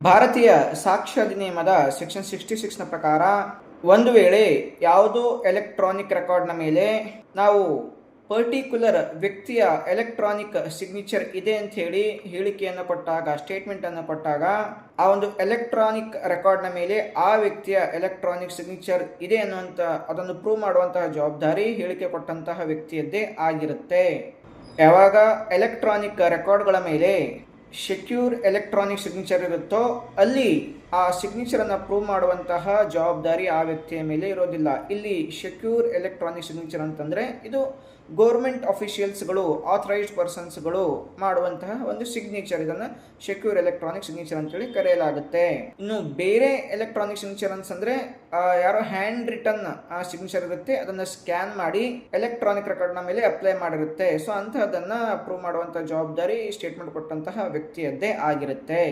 ಭಾರತೀಯ ಸಾಕ್ಷ್ಯ ಅಧಿನಿಯಮದ ಸೆಕ್ಷನ್ 66ನ ಪ್ರಕಾರ ಒಂದು ವೇಳೆ ಯಾವುದೋ ಎಲೆಕ್ಟ್ರಾನಿಕ್ ರೆಕಾರ್ಡ್ನ ಮೇಲೆ ನಾವು ಪರ್ಟಿಕ್ಯುಲರ್ ವ್ಯಕ್ತಿಯ ಎಲೆಕ್ಟ್ರಾನಿಕ್ ಸಿಗ್ನೇಚರ್ ಇದೆ ಅಂತ ಹೇಳಿ ಹೇಳಿಕೆಯನ್ನು ಕೊಟ್ಟಾಗ, ಸ್ಟೇಟ್ಮೆಂಟ್ ಅನ್ನು ಕೊಟ್ಟಾಗ, ಆ ಒಂದು ಎಲೆಕ್ಟ್ರಾನಿಕ್ ರೆಕಾರ್ಡ್ನ ಮೇಲೆ ಆ ವ್ಯಕ್ತಿಯ ಎಲೆಕ್ಟ್ರಾನಿಕ್ ಸಿಗ್ನೇಚರ್ ಇದೆ ಅನ್ನುವಂಥ ಅದನ್ನು ಪ್ರೂವ್ ಮಾಡುವಂತಹ ಜವಾಬ್ದಾರಿ ಹೇಳಿಕೆ ಕೊಟ್ಟಂತಹ ವ್ಯಕ್ತಿಯದ್ದೇ ಆಗಿರುತ್ತೆ. ಯಾವಾಗ ಎಲೆಕ್ಟ್ರಾನಿಕ್ ರೆಕಾರ್ಡ್ಗಳ ಮೇಲೆ ಸೆಕ್ಯೂರ್ ಎಲೆಕ್ಟ್ರಾನಿಕ್ ಸಿಗ್ನೇಚರ್ ಇರುತ್ತೋ ಅಲ್ಲಿ ಆ ಸಿಗ್ನೇಚರನ್ನು ಪ್ರೂವ್ ಮಾಡುವಂತಹ ಜವಾಬ್ದಾರಿ ಆ ವ್ಯಕ್ತಿಯ ಮೇಲೆ ಇರೋದಿಲ್ಲ. ಇಲ್ಲಿ ಸೆಕ್ಯೂರ್ ಎಲೆಕ್ಟ್ರಾನಿಕ್ ಸಿಗ್ನೇಚರ್ ಅಂತಂದರೆ ಇದು ಗೌರ್ಮೆಂಟ್ ಅಫಿಷಿಯಲ್ಸ್ಗಳು, ಆಥರೈಸ್ಡ್ ಪರ್ಸನ್ಸ್ಗಳು ಮಾಡುವಂತಹ ಒಂದು ಸಿಗ್ನೇಚರ್, ಇದನ್ನು ಸೆಕ್ಯೂರ್ ಎಲೆಕ್ಟ್ರಾನಿಕ್ ಸಿಗ್ನೇಚರ್ ಅಂತೇಳಿ ಕರೆಯಲಾಗುತ್ತೆ. ಇನ್ನು ಬೇರೆ ಎಲೆಕ್ಟ್ರಾನಿಕ್ ಸಿಗ್ನೇಚರ್ ಅಂತಂದರೆ ಯಾರೋ ಹ್ಯಾಂಡ್ ರಿಟನ್ ಸಿಗ್ನೇಚರ್ ಇರುತ್ತೆ, ಅದನ್ನು ಸ್ಕ್ಯಾನ್ ಮಾಡಿ ಎಲೆಕ್ಟ್ರಾನಿಕ್ ರೆಕಾರ್ಡ್ನ ಮೇಲೆ ಅಪ್ಲೈ ಮಾಡಿರುತ್ತೆ. ಸೊ ಅಂತಹದನ್ನು ಪ್ರೂವ್ ಮಾಡುವಂಥ ಜವಾಬ್ದಾರಿ ಸ್ಟೇಟ್ಮೆಂಟ್ ಕೊಟ್ಟಂತಹ ವ್ಯಕ್ತಿಯದ್ದೇ ಆಗಿರುತ್ತೆ.